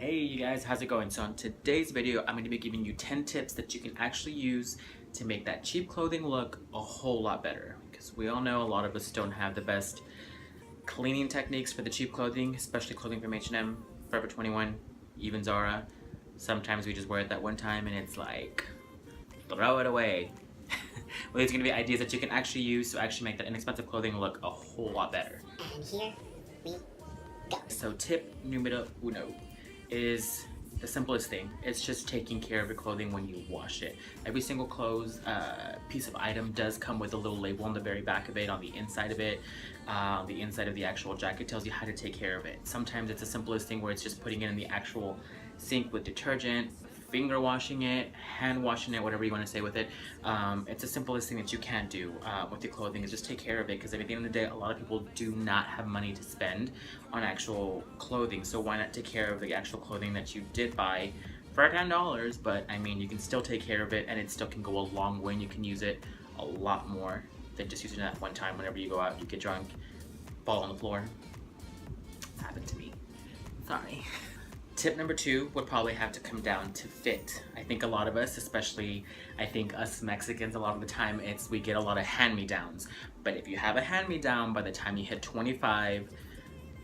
Hey you guys, how's it going? So in today's video, I'm going to be giving you 10 tips that you can actually use to make that cheap clothing look a whole lot better. Because we all know a lot of us don't have the best cleaning techniques for the cheap clothing, especially clothing from H&M, Forever 21, even Zara. Sometimes we just wear it that one time and it's like, throw it away. Well, these are going to be ideas that you can actually use to actually make that inexpensive clothing look a whole lot better. And here we go. So tip numero uno is the simplest thing. It's just taking care of your clothing when you wash it. Every single piece of item does come with a little label on the very back of it, on the inside of it. The inside of the actual jacket tells you how to take care of it. Sometimes it's the simplest thing where it's just putting it in the actual sink with detergent, finger washing it, hand washing it, whatever you want to say with it. It's the simplest thing that you can do with your clothing is just take care of it, because at the end of the day, a lot of people do not have money to spend on actual clothing. So why not take care of the actual clothing that you did buy for $10? But I mean, you can still take care of it and it still can go a long way, and you can use it a lot more than just using it that one time whenever you go out, you get drunk, fall on the floor. It's happened to me. Sorry. Tip number two would probably have to come down to fit. I think a lot of us, especially I think us Mexicans, a lot of the time we get a lot of hand-me-downs. But if you have a hand-me-down by the time you hit 25,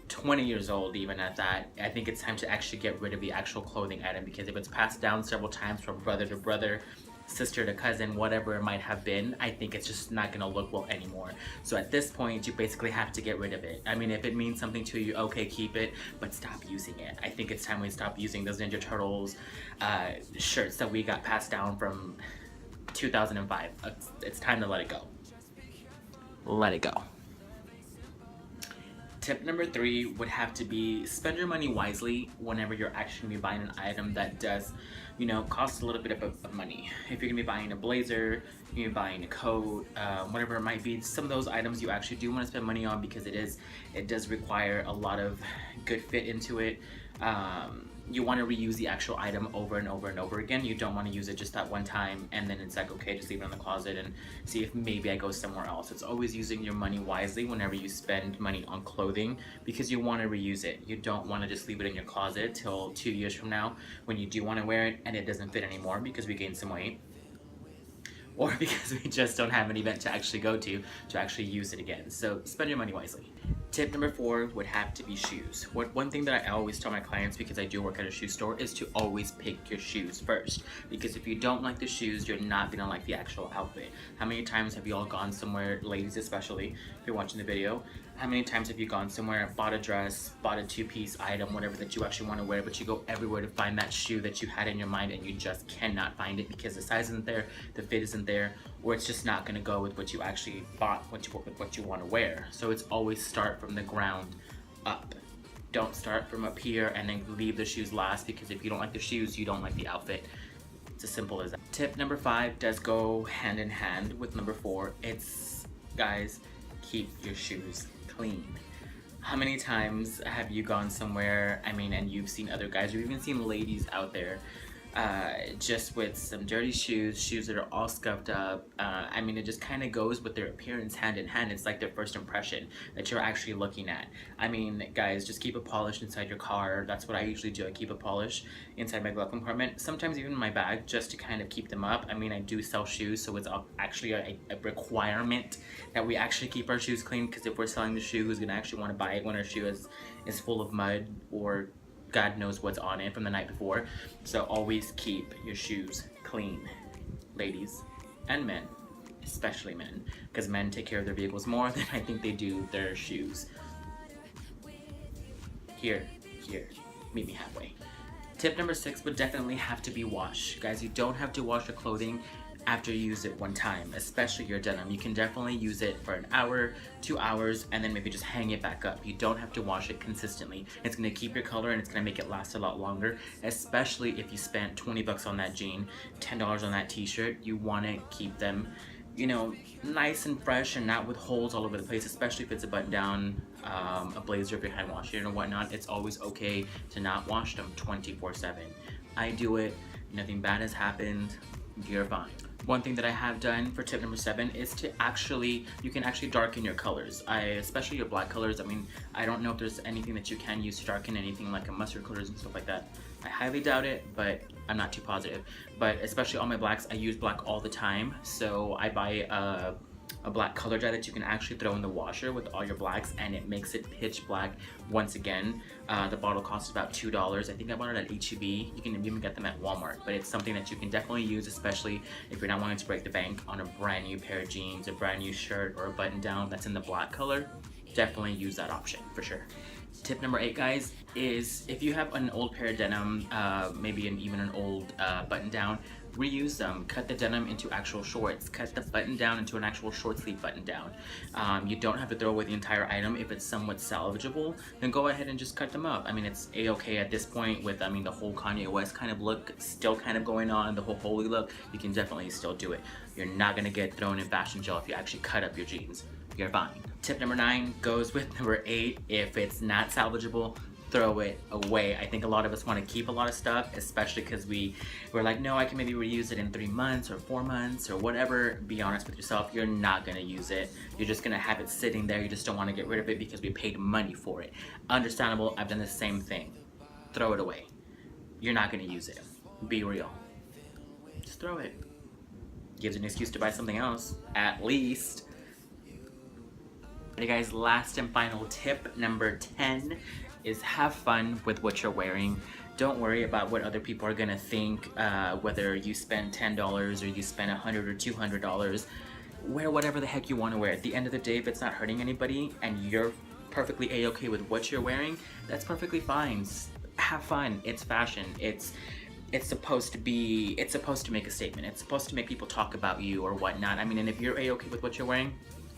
20 years old, even at that, I think it's time to actually get rid of the actual clothing item, because if it's passed down several times from brother to brother, sister to cousin, whatever it might have been, I think it's just not gonna look well anymore. So at this point, you basically have to get rid of it. I mean, if it means something to you, okay, keep it, but stop using it. I think it's time we stop using those Ninja Turtles shirts that we got passed down from 2005. It's time to let it go. Let it go. Tip number three would have to be spend your money wisely whenever you're actually gonna be buying an item that does, cost a little bit of money. If you're gonna be buying a blazer, you're gonna be buying a coat, whatever it might be, some of those items you actually do want to spend money on, because it does require a lot of good fit into it. You want to reuse the actual item over and over and over again. You don't want to use it just that one time and then it's like, okay, just leave it in the closet and see if maybe I go somewhere else. It's always using your money wisely whenever you spend money on clothing, because you want to reuse it. You don't want to just leave it in your closet till 2 years from now when you do want to wear it and it doesn't fit anymore because we gained some weight, or because we just don't have an event to actually go to actually use it again. So spend your money wisely. Tip number four would have to be shoes. One thing that I always tell my clients, because I do work at a shoe store, is to always pick your shoes first. Because if you don't like the shoes, you're not gonna like the actual outfit. How many times have you all gone somewhere, ladies especially, if you're watching the video, how many times have you gone somewhere, bought a dress, bought a two-piece item, whatever that you actually want to wear, but you go everywhere to find that shoe that you had in your mind and you just cannot find it because the size isn't there, the fit isn't there, or it's just not going to go with what you actually bought, what you want to wear. So it's always start from the ground up. Don't start from up here and then leave the shoes last, because if you don't like the shoes, you don't like the outfit. It's as simple as that. Tip number five does go hand in hand with number four. It's, guys, keep your shoes clean. How many times have you gone somewhere, and you've seen other guys, or even seen ladies out there just with some dirty shoes that are all scuffed up? It just kind of goes with their appearance hand in hand. It's like their first impression that you're actually looking at. Guys, just keep a polish inside your car. That's what I usually do. I keep a polish inside my glove compartment, sometimes even in my bag, just to kind of keep them up. I do sell shoes, so it's actually a requirement that we actually keep our shoes clean, because if we're selling the shoe, who's gonna actually want to buy it when our shoe is full of mud or God knows what's on it from the night before? So always keep your shoes clean, ladies and men, especially men, because men take care of their vehicles more than I think they do their shoes. Here, meet me halfway. Tip number six would definitely have to be wash. Guys, you don't have to wash your clothing after you use it one time, especially your denim. You can definitely use it for an hour, 2 hours, and then maybe just hang it back up. You don't have to wash it consistently. It's gonna keep your color and it's gonna make it last a lot longer, especially if you spent 20 bucks on that jean, $10 on that t-shirt. You wanna keep them, nice and fresh and not with holes all over the place, especially if it's a button down, a blazer, if you're hand washing it or whatnot. It's always okay to not wash them 24/7. I do it, nothing bad has happened. you're fine. One thing that I have done for tip number 7 is to you can actually darken your colors. Especially your black colors. I mean, I don't know if there's anything that you can use to darken anything like a mustard colors and stuff like that. I highly doubt it, but I'm not too positive. But especially all my blacks, I use black all the time. So I buy a black color dye that you can actually throw in the washer with all your blacks, and it makes it pitch black once again. The bottle costs about $2. I think I bought it at HEB. You can even get them at Walmart, but it's something that you can definitely use, especially if you're not wanting to break the bank on a brand new pair of jeans, a brand new shirt, or a button down that's in the black color. Definitely use that option for sure. Tip number 8, guys, is if you have an old pair of denim, maybe even an old button down, reuse them. Cut the denim into actual shorts. Cut the button down into an actual short sleeve button down. You don't have to throw away the entire item. If it's somewhat salvageable, then go ahead and just cut them up. I mean, it's a-okay at this point with, I mean, the whole Kanye West kind of look still kind of going on, the whole holy look. You can definitely still do it. You're not gonna get thrown in fashion jail if you actually cut up your jeans. You're fine. Tip number 9 goes with number 8. If it's not salvageable, throw it away. I think a lot of us want to keep a lot of stuff, especially because we're like, no, I can maybe reuse it in 3 months or 4 months or whatever. Be honest with yourself, you're not gonna use it. You're just gonna have it sitting there. You just don't want to get rid of it because we paid money for it. Understandable. I've done the same thing. Throw it away. You're not gonna use it. Be real. Just throw it. Gives you an excuse to buy something else, at least. Hey guys, last and final tip number 10 is have fun with what you're wearing. Don't worry about what other people are gonna think, whether you spend $10 or you spend $100 or $200. Wear whatever the heck you want to wear. At the end of the day, if it's not hurting anybody and you're perfectly a-okay with what you're wearing, that's perfectly fine. Have fun. It's fashion. It's supposed to make a statement. It's supposed to make people talk about you or whatnot. I mean, and if you're a-okay with what you're wearing,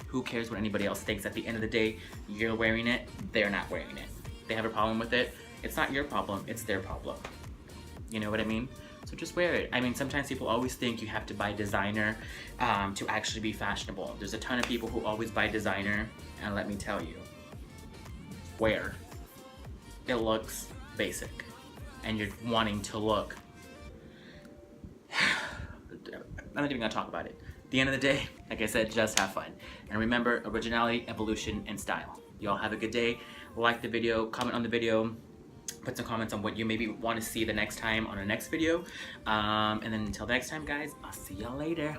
who cares what anybody else thinks? At the end of the day, you're wearing it, they're not wearing it. They have a problem with it, it's not your problem, it's their problem. You know what I mean? So just wear it. I mean, sometimes people always think you have to buy designer to actually be fashionable. There's a ton of people who always buy designer, and let me tell you, wear. It looks basic, and you're wanting to look. I'm not even gonna talk about it. At the end of the day, like I said, just have fun. And remember, originality, evolution, and style. Y'all have a good day. Like the video, comment on the video, put some comments on what you maybe want to see the next time on our next video. And then until next time, guys, I'll see y'all later.